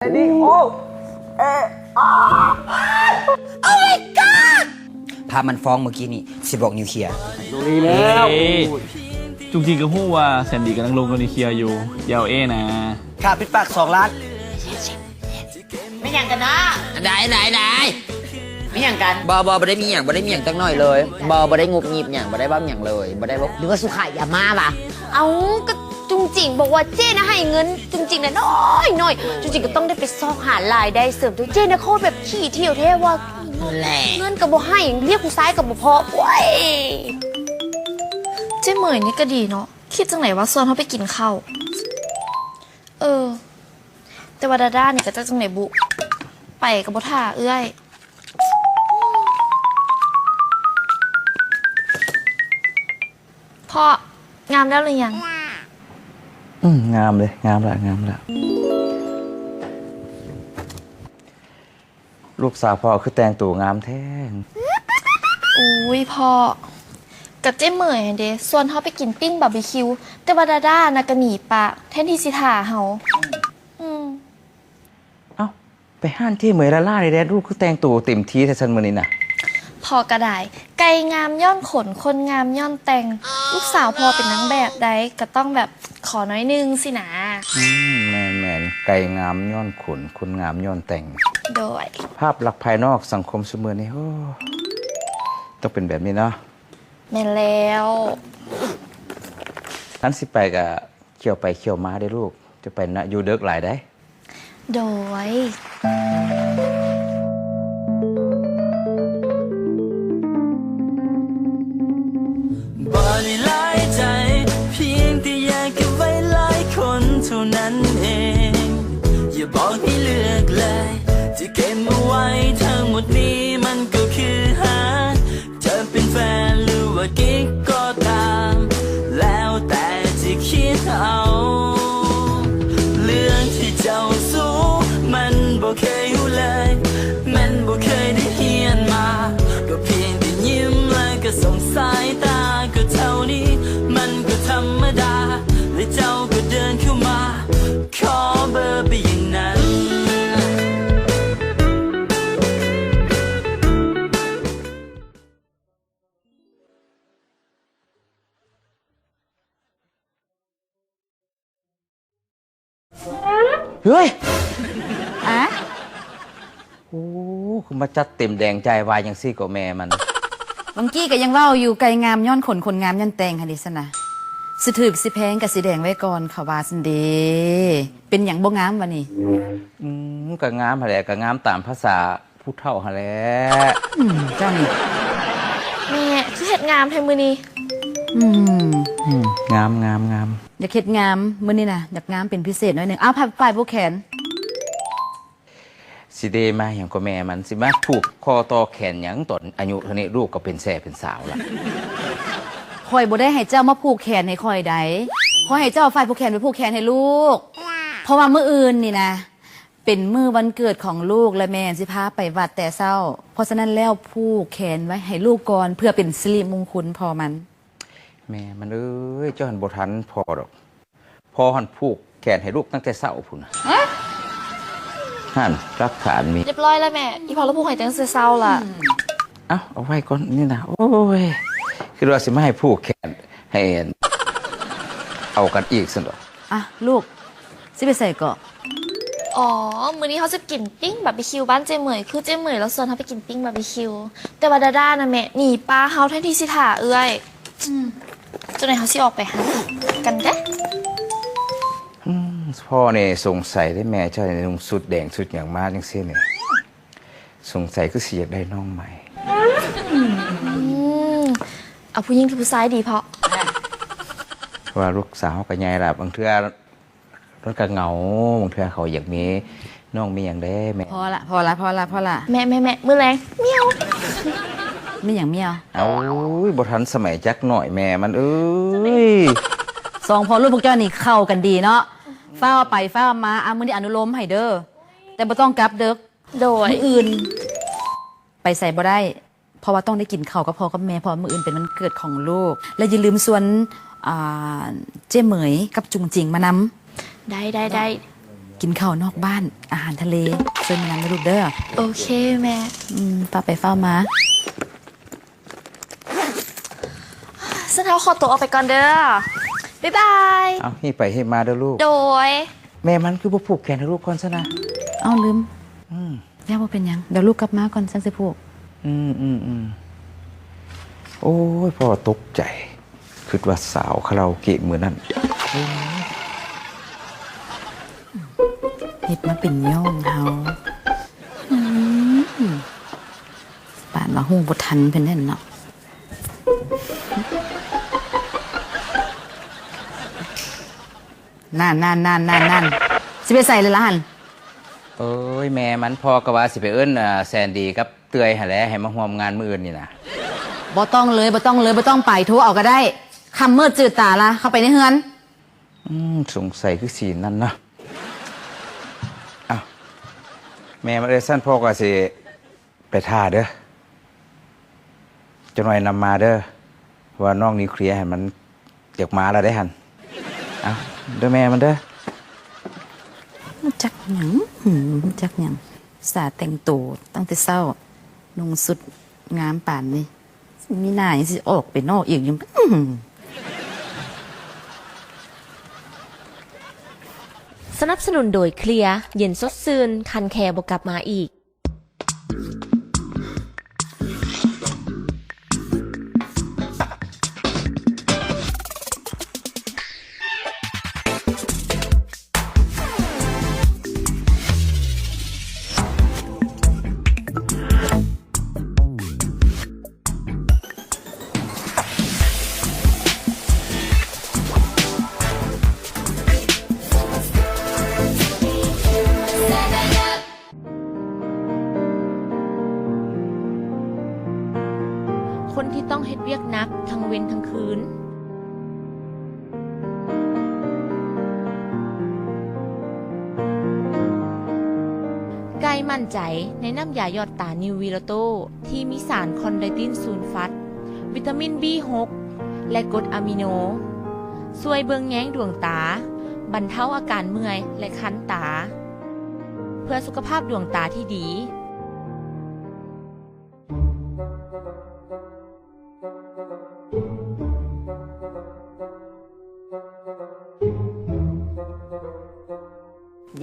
ready โอ้my god พามันฟ้องเมื่อกี้นี่สิบอกนิวเคลียร์รู้แล้ว จุงจีก็พูดว่าแซนดี้กำลังลงกับนิเคลียร์อยู่ยาวนะค่าปิดปาก2 ล้านไม่อย่างกันนะได้ไม่อย่างกันบอได้มีอย่างจังหน่อยเลยบอได้งุบงิบอย่างบอได้บ้าอย่างเลยบอได้บอกหรือว่าสุขายอย่ามาป่ะเอาก็จุงจิงบอกว่าเจ้นะให้เงินจุงจิงนะน้อยจุงจิงก็ต้องได้ไปซอกหารายได้เสริมตัวเจ้นะโคตรแบบขี้เที่ยวแท้ว่าเงินกับบ่ให้เรียกผู้ชายกับบ่พอโว้ยเจ้เหมยนี่ก็ดีเนาะคิดจังไหนว่าส่วนเขาไปกินข้าวแต่ว่าดาด้านี่ก็จังไหนบุไปกับบ่ท่าเอื้อยพ่องามแล้วหรือยังงามเลยงามละลูกสาวพ่อคือแต่งตัวงามแท้อุ้ยพ่อกับเจ้เหมยเด้ส่วนเขาไปกินปิ้งบาร์บีคิวแต่ว่าดาด้าน่ะก็หนีปะแทนที่สิท่าเฮาเอ้าไปห้านที่เหมยละล่าในแดนลูกคือแต่งตัวเต็มที่แต่ฉันมื้อนี้น่ะพอกระไดไก่งามย่อนขนคนงามย่อนแต่งลูกสาวพอเป็นนางแบบได้ก็ต้องแบบขอน้อยนึงสินะแมนไก่งามย่อนขนคนงามย่อนแต่งโดยภาพลักษณ์ภายนอกสังคมเสมอนี่ต้องเป็นแบบนี้เนาะแม่แล้วนั้นสิไปกับเขี่ยวไปเขี่ยวมาได้ลูกจะไปนะอยู่เด็กหลายได้โดยบ่ได้หลายใจเพียงแต่อยากเก็บไว้หลายคนเท่านั้นเองอย่าบอกให้เลือกเลยจะเก็บเอาไว้ทั้งหมดนี้มันก็คือหาจะเป็นแฟนหรือว่ากิ๊กก็ตามแล้วแต่จะคิดเอาเรื่องที่เจ้าสู้มันบ่เคยอยู่เลยมันบ่เคยได้เฮียนมาก็เพียงแต่ยิ้มแล้วก็ส่งสายตาก็เท่านี้มันก็ธรรมดาและเจ้าก็เดินเข้ามาขอเบอร์ไปอย่างนั้นเฮ้ยโอ้คือมาจัดเต็มแดงใจวายอย่างซี่กับแม่มันบางกี้ก็ยังเล่าอยู่ไก่งามย้อนขนคนงามยันแตงค่ะดิสนะสิถึกสิแพงกับสิแดงไว้ก่อนเขาว่าสันเดเป็นอย่างบ่งามวะนี่ก็งามหะแหละก็งามตามภาษาผู้เฒ่าหะแหละเจ้านี่แม่คือเห็ดงามแทนมือนี้งามอยากเห็ดงามมื้อนี้นะอยากงามเป็นพิเศษหน่อยหนึ่งอ้าวฝ่ายพวกแขนสิเดมาอย่างกับแม่มันสิมาผูกคอต่อแขนอย่างตอนอายุเท่านี้ลูกก็เป็นแส่เป็นสาวละคอยบ่ได้ให้เจ้ามาผูกแขนให้คอยใดคอยให้เจ้าฝ่ายผูกแขนไปผูกแขนให้ลูกเพราะว่ามื้ออื่นนี่นะเป็นมื้อวันเกิดของลูกและแม่สิพาไปวัดแต่เช้าเพราะฉะนั้นแล้วผูกแขนไว้ให้ลูกก่อนเพื่อเป็นสิริมงคลพอมันแม่มันเจ้าหันบ่ทันพอดอกพอหันผูกแขนให้ลูกตั้งแต่เช้าพุ่นหันรักฐานมีเรียบร้อยแล้วแม่อีพอแล้วพูดให้ตั้งแต่เช้าล่ะเอาไว้ก่อนนี่นะโอ้ยคือว่าสิมาให้ผูกแขนให้เอากันอีกสิดอกลูกสิไปใส่เกาะมื้อนี้เขาจะกินปิ้งบาร์บีคิวบ้านเจเหมยคือเจเหมยแล้วส่วนเขาไปกินปิ้งบาร์บีคิวแต่ว่าดาด้านะแม่หนีป้าเขาแทนที่สิถ่าเอื้อยจนไหนเขาสิออกไปหากันเด้พ่อเนี่ยสงสัยได้แม่เจ้าในนุ่งสุดแดงสุดอย่างมากยังเสียเนี่ยสงสัยก็เสียได้น้องใหม่เอาผู้หญิงที่ผู้ชายดีเพราะว่าลูกสาวกับยายล่ะบางเทื่อรถกระเงาบางเทื่อเขาอยากมีน้องมีอย่างได้แม่พอละแม่มือแรงเมียวไม่อย่างเมียวเอาบทันสมัยจักหน่อยแม่มันสองพอลูกพวกเจ้านี่เข้ากันดีเนาะเฝ้าไปเฝ้ามามื้อนี้อนุโลมให้เด้อแต่บ่ต้องกลับเด้อโดยมื้ออื่นไปใส่บ่ได้เพราะว่าต้องได้กินข้าวกับพ่อกับแม่เพราะมื้ออื่นเป็นวันเกิดของลูกและอย่าลืมส่วนเจ้เหมยกับจุงจิงมานำได้ กินข้าวนอกบ้าน อาหารทะเลเชิญมานำนะลูกเด้อ โอเคแม่ ป้าไปเฝ้ามา ฉันเอาขอตัวออกไปก่อนเด้อ บ๊ายบาย เอาให้ไปให้มาเด้อลูก โดย แม่มันคือบ่ผูกแขนให้ลูกก่อนซะนะ เอาลืมย่าว่าเป็นหยัง เดี๋ยวลูกกลับมาก่อนฉันสิพูก โอ้ยพ่อตกใจคิดว่าสาวคาราโอเกะมือนั่น เฮ็ดมาเป็นย่องเฮาป่านว่าฮู้บ่ทันเพิ่นแน่นเนาะนั่นสิไปใส่เลยล่ะหั่น เอ้ยแม่มันพ่อก็ว่าสิไปเอิ้นแซนดี้กับเตยหั่นแหละให้มาร่วมงานมื้ออื่นนี่นะ บ่ต้องไปโทรเอาก็ได้คำมืดจืดตาละเข้าไปในเฮือน สงสัยคือสีนั่นนะอ้าวแม่มาเอ้ยสั้นพ่อก็สิไปท่าเด้อจะหน่อยนำมาเด้อว่าน้องนิวเคลียร์ให้มันอยากมาแล้วได้หันเอาเด้อแม่มันเด้อ จักหยังสาแต่งตัวตั้งแต่เช้านุ่งสุดงามป่านนี่มีหน้ายังสิออกไปนอกอีกอยู่ สนับสนุนโดยเคลียร์เย็นสดซื่นคันแคร์บกลับมาอีก คนที่ต้องเฮ็ดเวียกนักทั้งเว้นทั้งคืน ไกลมั่นใจในน้ำยาหยอดตานิววีโรโตที่มีสารคอนไดตินซูลฟัต วิตามิน B6 และกรดอะมิโน ช่วยเบิงแย้งดวงตา บรรเทาอาการเมื่อยและคันตา เพื่อสุขภาพดวงตาที่ดี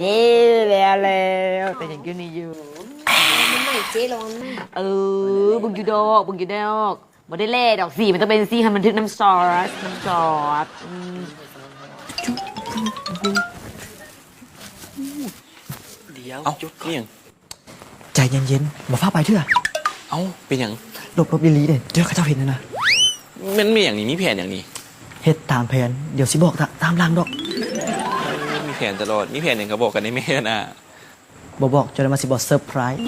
เย้แล้วแต่ยังกินนี่อยู่ มันใหม่เจ๊ร้อน บุงยูดอกบ่ได้เล่ดอกสีมันต้องเป็นสีให้มันทึกน้ำซอสเดี๋ยวจุดนี่ยัง ใจเย็นๆบอกฟ้าไปเถอะ เอ้าเป็นอย่าง หลบดีๆเด้เดี๋ยวเขาเจ้าเห็นนะ มันมีอย่างนี้มีแผนอย่างนี้ เฮ็ดตามแผนเดี๋ยวสิบอกตามหลังดอก มีแผนตลอดมีแผนอย่างเขาบอกกันในแม่น่ะ บอกจนได้มาสิบอกเซอร์ไพรส์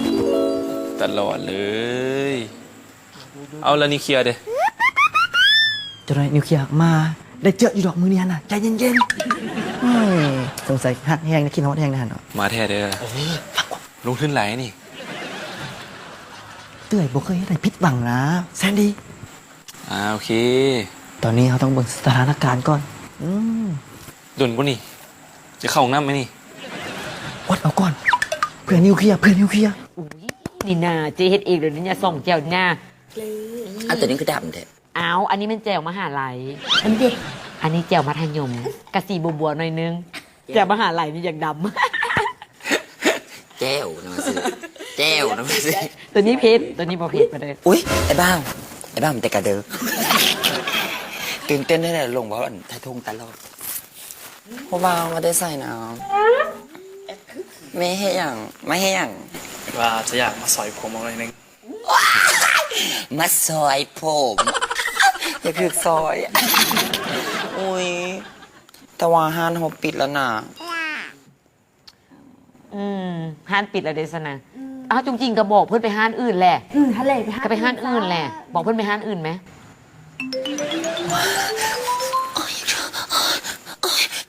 ตลอดเลย เอาแล้วนี่เคลียร์เด้ จนได้นิวเคลียร์มาได้เจออยู่ดอกมือเนี่ยน่ะใจเย็นๆสงสัยหักแห้งนะกินฮอตแห้งนะเนาะ มาแท้เด้อลงทุนไหลนี่ เตื้อยบ่เคยเฮ็ดให้ผิดหวังนะแซนดี้ โอเค ตอนนี้เขาต้องเบิ่งสถานการณ์ก่อนดุนปุ่นี่จะเข้าห้องน้ำไหมนี่ วัดเอาก่อนเพื่อนนิวเคลียร์ นี่นาเจเฮ็ดเองเดี๋ยวนี้อย่าส่งแจวหน้า เอาตัวนี้คือดำเถอะเอาอันนี้มันแจวมหาลัยอันนี้แจวมัธยมกะสีบัวๆหน่อยนึงแจวมหาลัยนี่อย่างดำ แจ้วนะมาสิแจ้วนะมาสิ ตัวนี้เพชรตัวนี้บ่เพชรมาเลย อุ๊ยไอ้บ้างมันแต่กระเดิกตื่นเต้นได้แต่ลงเพราะถ่ายทงตลอดเพราะว่าไม่ได้ใส่น้ำไม่ให้อย่างว่าจะอยากมาสอยผมอะไรนึง มาซอยผมอย่าคือซอยอุ้ยแต่ว่าห้านเขาปิดแล้วนะ ห้านปิดแล้วเดซนะอ้าวจริงๆก็บอกเพื่อนไปห้านอื่นแหละทะเลก็ไปห้านอื่นแหละบอกเพื่อนไปห้านอื่นไหม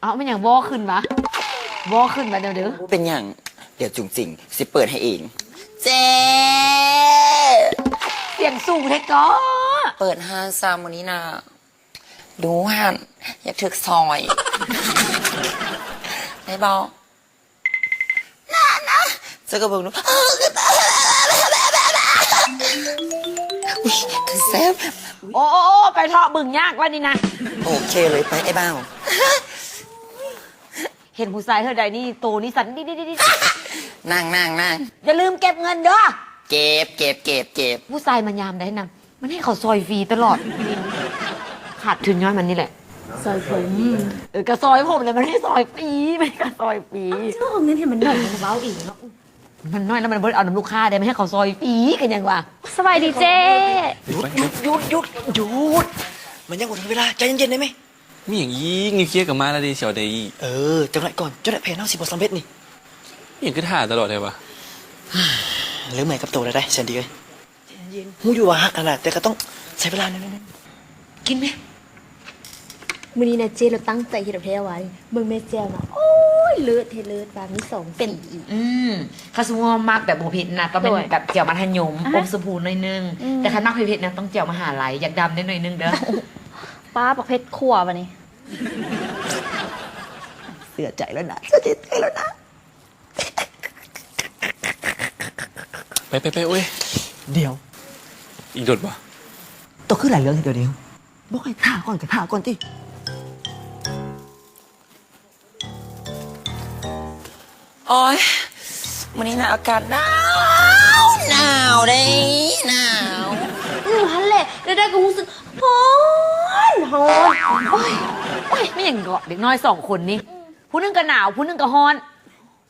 เอาไม่อย่างวอขึ้นวะวอขึ้นมาเดี๋ยว เป็นอย่างเดี๋ยวจุงจิงสิเปิดให้เองเจ๊ เสียงสูงเทก็ เปิดห้างซามวันนี้นะดูหันอยากถึกซอยได้บอก จะก็เบิ่งดูอุ้ยคือแซ่บ โอ้ไปเถาะบึงยากว่านี่นะ โอเคเลยไปไอ้บ้าว เห็นผู้ชายเธอใดนี่โตนี่สันดิ นั่ง อย่าลืมเก็บเงินเด้อ เก็บ ผู้ชายมันยามได้นำมันให้เขาซอยฟรีตลอดขาดทุนย้อนมันนี่แหละซอยผมกระซอยผมเลยมันให้ซอยฟรีไม่กระซอยฟรี เจ้าเอาเงินให้มันหน่อยมันเว้าอีกเนาะ มันน้อยแล้วมันบ่ได้เอาน้ำลูกค้าได้ไม่ให้เขาซอยฟรีกันยังวะ สบายดีเจ้ หยุดมันยังหมดเวลาใจเย็นๆได้ไหม มีอย่างยี้นิวเคลียร์กับมาแล้วดิเสียวเดย์ จังไรก่อนจังไรแผนเอาสิบสำเร็จนี่ อย่างก็ถ่าตลอดเลยวะ เริ่มใหม่กับโตแล้วได้แสนดีเลยเย็นหูอยู่ว่าฮักกันแหละแต่ก็ต้องใช้เวลาหน่อย กินไหม มื้อนี้นะเจ้เราตั้งใจเฮ็ดเอาแท้ไว้เบิ่งแม่แจ้วนะโอ้ยเลิศเทเลิศแบบนี้2เป็นอีก คาสมัวมากแบบโบเผ็ดนะต้องเป็นแบบเจียวมัธยมอมสพูนหน่อยนึงแต่คันมากเผ็ดนะต้องเจียวมหาลัยอยากดำได้หน่อยนึงเด้อ ป้าประเภทขั่วปะนี่ เสียใจแล้วนะ ไปโอ้ย เดี๋ยว อีกโดดวะ ตัวคือหลายเรื่องทีเดียวบอกให้ท่าก่อนกับท่าก่อนที่ โอ้ยวันนี้นะอากาศหนาวเด้หนาว ฮันแหละได้ก็รู้สึกฮ้อนโอ้ย ไม่อย่างเกาะเด็กน้อย2คนนี้ผู้นึงก็หนาวผู้นึงก็ฮ้อน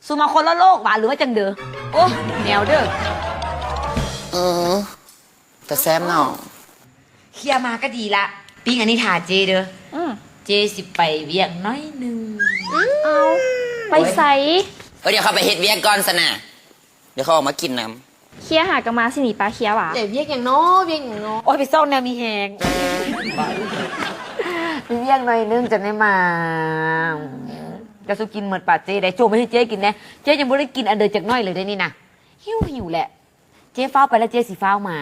สูมาคนละโลกหว่าหรือว่าจังเด้อโอ้แนวเด้อ แต่แซ่บเนาะ เคลียร์มาก็ดีละปิ้งอันนี้ทาเจเด้อเจสิไปเวียงน้อยนึง เอาไปใส่ เดี๋ยวเขาไปเฮ็ดเวียกก่อนสนะเดี๋ยวเขาออกมากินน้ เคลียร์หากะมาสิหนีป้าเคลียร์หวะ แต่เวียกอย่างน้อเวียกอย่างน้อ โอ้ยไปซ่องแนวมีแหงไปเวียงน้อยนึงจะได้มาจะสู้กินเหมือนป่าเจได้โจไม่ให้เจกินนะเจยังไม่ได้กินอันเดินจากน้อยเลยได้นี่นะหิวแหละเจฟ้าวไปแล้วเจสีฟ้าวมา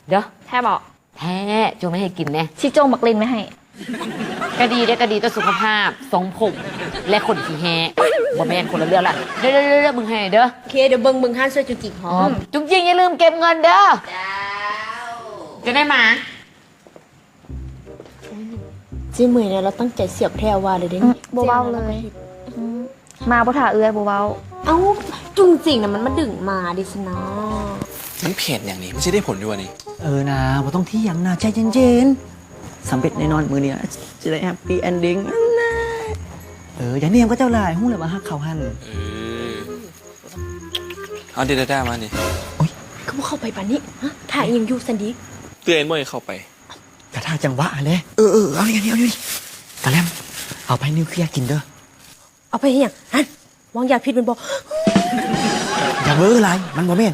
เด้อ แท้บอก แท้โจไม่ให้กินแน่ ชิโจงบักลินไม่ให้ ก็ดีได้ก็ดีต่อสุขภาพทรงผมและขนขี้แห้บ่แม่นคนละเรื่องละเด้อมึงให้เด้อ โอเคเดี๋ยวเบิ่งฮั่นช่วยจุจิกหอม จุงจริงอย่าลืมเก็บเงินเด้อจะได้มา เจ้เมื่อยเนี่ยเราตั้งใจเสียบแท้ว่าเลยเด้นี่ บ่เว้าเลยมาบ่ถ่าเอื้อยบ่เว้า เอ้าจุงจริงน่ะมันมาดึงมาดิสนะ มันเผ็ดอย่างนี้ไม่ใช่ได้ผลด้วยนี่ นะบ่ต้องที่ยังนะใจเย็นๆสำเร็จแน่นอนมือเนี้ยจะได้แฮปปี้เอนดิ้งอย่าเนียมก็เจ้าลายหู้เลยว่าฮักเขาหัน เอาเดต้ามาดิ ก็บ่เข้าไปปานนี้ฮะถ่ายยังอยู่สันดี เตือนบ่อยเข้าไป กระท่าจังหวะเลยเอาดิกระแลมเอาไปนิวเคลียร์กินเด้อ เอาไปเฮ็ดหยังฮั่นวางยาพิษมันบ่ อย่าเวอร์ไรมันบ่แม่น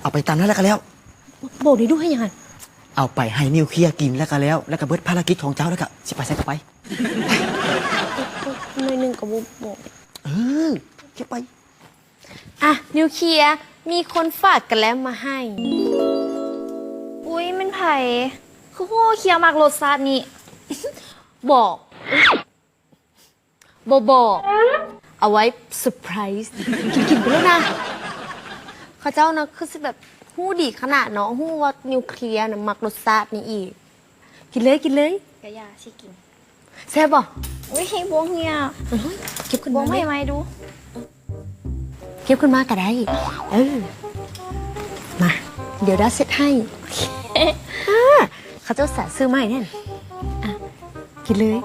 เอาไปตามนั้นแล้วก็แล้ว บอกนี่ดูให้หยังหั่น เอาไปให้นิวเคลียร์กินแล้วก็แล้วก็เบิดภารกิจของเจ้าแล้วก็สิไปใส่ก็ไป หน่อยหนึงก็บ่บอก เก็บไป อ่ะนิวเคลียร์มีคนฝากกันแล้วมาให้ อุ้ยมันไผ่คือโหเคลียร์มากรสชาตินี่ บอกบอกเอาไว้เซอร์ไพรส์กินไปแล้วนะเขาเจ้านะคือสิแบบหู้ดีขนาดเนาะหู้ว่านิวเคลียร์นะมักรสชาตินี้อีก กินเลย กะยาสิกิน แซ่บบ่ อุ้ยบวงเฮีย เก็บขึ้น บว มาง ไม่ไหมดู เก็บขึ้นมาก็ได้มา เดี๋ยวด้าเซ็ตให้เขาเจ้าสาซื้อมาให้เนี่ยอ่ะกินเลย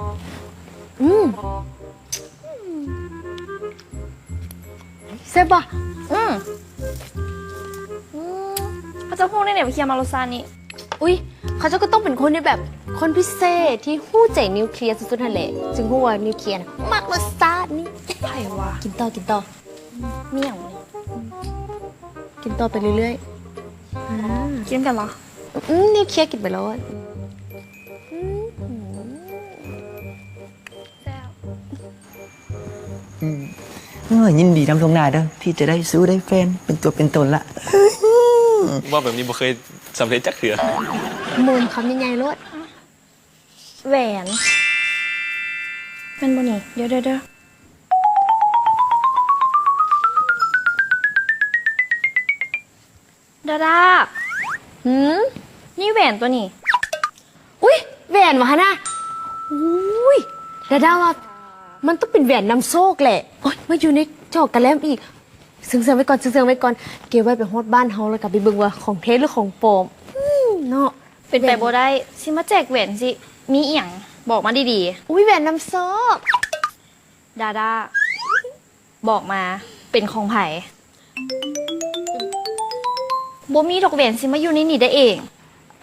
แซ่บบ่ เขาจะพูดได้เนี่ยไปเคลียร์มากรสชาตินี่ อุ้ยเขาเจ้าก็ต้องเป็นคนที่แบบคนพิเศษที่หู้ใจนิวเคลียร์สุดๆนั่นแหละจึงหู้ว่านิวเคลียร์นะมักรสชาตินี่ ไผ่วะ กินต่อ เมี่ยงเลย กินต่อไปเรื่อย กินกันเหรอ นิวเคลียร์กินไปแล้วอะ ยินดีนำทงนาเด้อที่จะได้สู้ได้แฟนเป็นตัวเป็นตนละ ว่าแบบนี้บ่เคยสำเร็จจักเถื่อ มุมคำใหญ่ๆรถ แหวนเป็นบ่นี่เดี๋ยว ดาดานี่แหวนตัวนี้ อุ้ยแหวนวะนะอุ้ยดาว่ามันต้องเป็นแหวนนำโชคแหละโอ๊ยมาอยู่ในจอกกันแล้วอีกซึ้งๆไว้ก่อนซึ้งๆไว้ก่อนเก็บไว้ไปฮอดบ้านเฮาแล้วกลับไปเบิ่งว่าของเทสหรือของปลอมเนาะ เป็นไปบ่ได้สิมาแจกแหวนสิมีอีหยังบอกมาดี อุ้ยแหวนนำโชค ๆดาดาบอกมาเป็นของไผ่บ่มีดอกแหวนสิมาอยู่ในนี่ได้เอง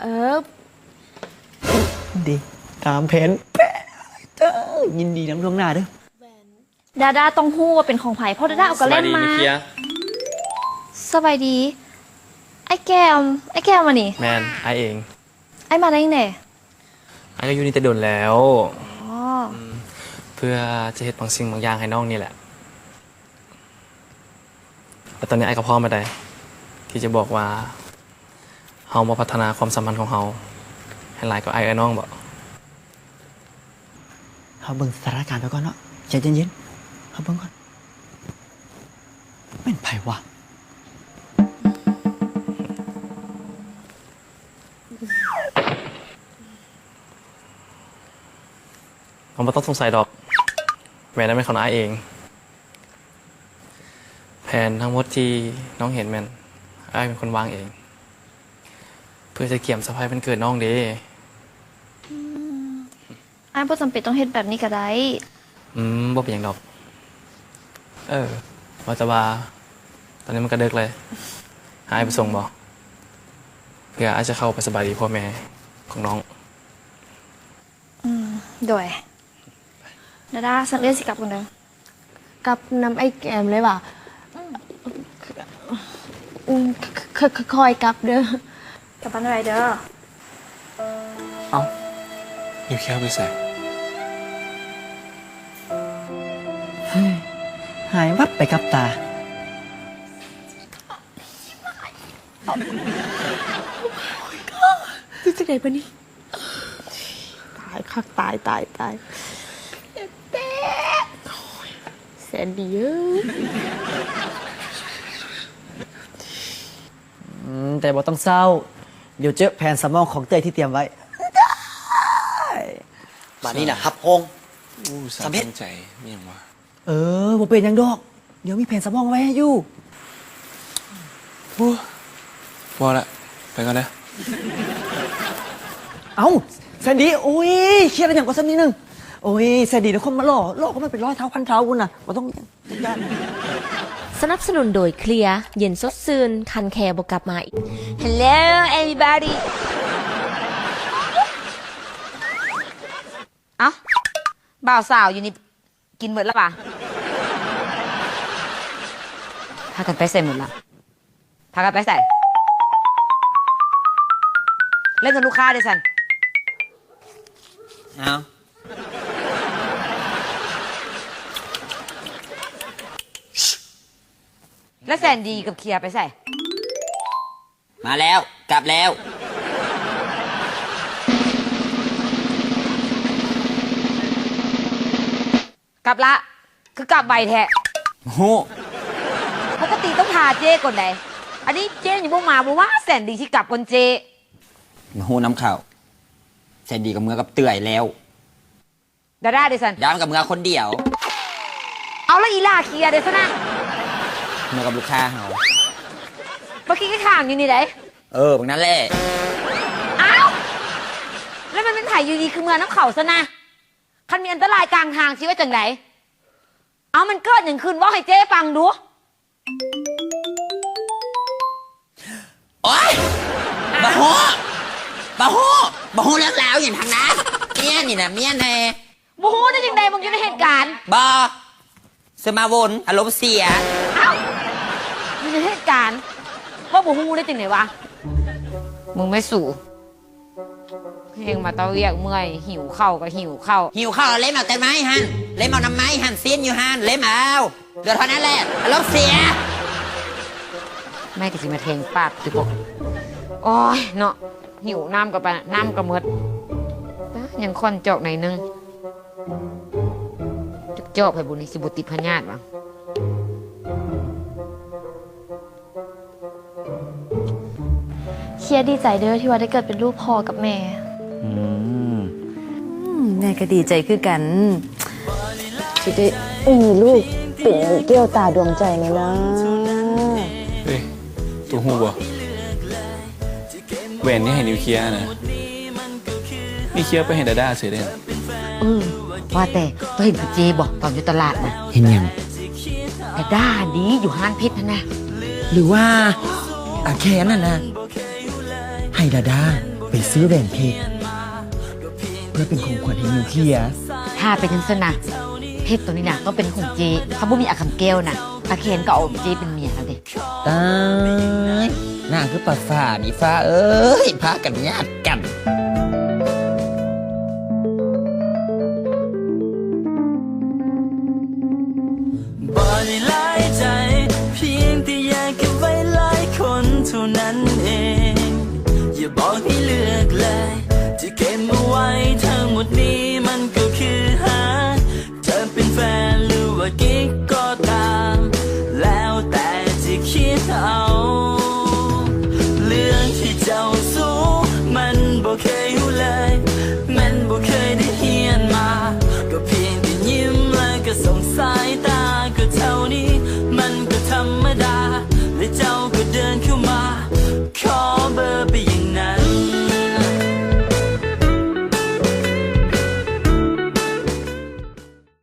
เออ ดีตามแผนแป๊ะเจ้ายินดีน้ำล่วงหน้าเด้อ ดาดาต้องฮู้ว่าเป็นของไผ่เพราะดาดาเอากระเล่นมาสบายดีไอ้แก้มมานี่ แมนไอเอง ไอ้มาได้ยังไง ไอก็อยู่นี่แต่โดนแล้ว อ๋อ เพื่อจะเฮ็ดบางสิ่งบางอย่างให้น้องนี่แหละแต่ตอนนี้ไอก็พร้อมมาได้ที่จะบอกว่าเฮามาพัฒนาความสัมพันธ์ของเฮาให้หลายกว่าไอ้น้องบ่ เขาเบิ่งสถานการณ์ไปก่อนเนาะใจเย็นๆเขาเบิ่งก่อนเป็นไผวะ ผมไม่ต้องสงสัยดอกแหวนนั้นเป็นของไอเอง แผนทั้งหมดที่น้องเห็นแมนไอเป็นคนวางเอง เพื่อจะเกี่ยมสะพายเป็นเกิดน้องเด้ ไอ้บ่จำเป็นต้องเฮ็ดแบบนี้ก็ได้ บ่เป็นอย่างดอก ว่าจะว่าตอนนี้มันก็ดึกเลย หาไอไปส่งบ่เพื่อไอจะเข้าไปสบายดีพ่อแม่ของน้อง โดยดาดาสักเรียนสิกลับกันเด้อ กับน้ำไอ้แกมเลยว่ะคอยกลับเด้อก ลับบ้านอะไรเด้อ อยู่แค่ไปใส่ หายวับไปกับตา จะจากไหนปะนี่ตายคักตายแสนดีเอ้ย แต่บ่ต้องเศร้า เดี๋ยวเจอแผนสำรองของเต้ยที่เตรียมไว้ มานี่นะฮับพง สำเร็จใจมีอย่างวะ บ่เป็นหยังดอก เดี๋ยวมีแผนสำรองไว้ให้อยู่ พอละไปก่อนนะ เอ้าแซนดี้โอ้ยเครียดอะไรอย่างก็สักนิดนึงโอ้ยแซนดี้เดี๋ยวคนมาหล่อก็มันเป็น100 เท่าพันเท่าคุณน่ะมันต้องจัดการ สนับสนุนโดยเคลียร์เย็นสดชื่นคันแคร์บกลับมาอีก Hello everybody เอ้าบ่าวสาวอยู่นี่กินหมดแล้วป่ะพากันไปใส่หมดละพากันไปใส่เล่นกับลูกค้าดิสัน เอา แล้วแซนดีกับเคลียร์ไปใส่ มาแล้วกลับแล้ว กลับละคือกลับใบแท้ โอ้โห ปกติต้องพาเจ้ก่อนไหนอันนี้เจ้ยังบ่มาบอกว่าแซนดีที่กลับก่อนเจ้ มาหูน้ำข่าวแซนดีกับเมือกับเตื่อยแล้ว ดาด้าดิสัน ย้ำกับเมือคนเดียว เอาแล้วอีล่าเคลียร์เดี๋ยวซะนะ เมือกับลูกค้าเฮา เมื่อกี้ก็ถามอยู่นี่ไหน บางนั้นแหละ อ้าวแล้วมันเป็นถ่ายอยู่ดีคือเมืองน้ำเขาซะนะคันมีอันตรายกลางทางชีวิตจังไหนเอามันเกิดอย่างคืนว่าให้เจ๊ฟังดู โอ๊ยบะโฮเรื่องราวอย่างทางนั้นเมียนี่นะเมียแน่ บูฮูได้ยังไงมึงอยู่ในเหตุการณ์ บอสมาวนอารมณ์เสีย เอ้าอยู่ในเหตุการณ์ว่าบูฮูได้จังไหนวะมึงไม่สู่เองมาเตาเรียกเมื่อยหิวข้าวก็หิวข้าว หิวข้าวเล่มเอาแต่ไม้หันเล่มเอาน้ำไม้หันเส้นอยู่หันเล่มเอาเดี๋ยวเท่านั้นแหละอารมณ์เสีย แม่ก็สิมาเทงปากสิบอกโอ้ยเนาะหิวน้ำกับไปน้ำกับมดยังค่อนจอกหน่อยนึงจอกไปบุญในสิบุติดพญาติวะ ยดีใจเด้อที่ว่าได้เกิดเป็นลูกพ่อกับแม่ อืม แม่ก็ดีใจคือกันที่ได้มีลูกเป็นแก้วตาดวงใจเลยนะ เฮ้ยตัวหูบ่แหวนนี่ให้นิวเคลียร์นะนี่เคลียร์ไปให้ดาด้าเสียได้ ว่าแต่ตัวเห็นกับเจบอกตอนอยู่ตลาดนะ เห็นยัง กระด้าดีอยู่ห้านเพชรนะ หรือว่าอาแคนน่ะนะให้ดาดาไปซื้อแหวนเพชรเพื่อเป็นของขวัญให้นิวเคลียร์ ถ้าเป็นจังซั่นนะเพชรตัวนี้นะต้องเป็นของเจเขาบ่มีอาคำแก้วนะอาเคนก็เอาเจเป็นเมียแล้วเด็ ตายนางคือปลาฟ้านี่ฟ้าเอ้ยพากันญาติกัน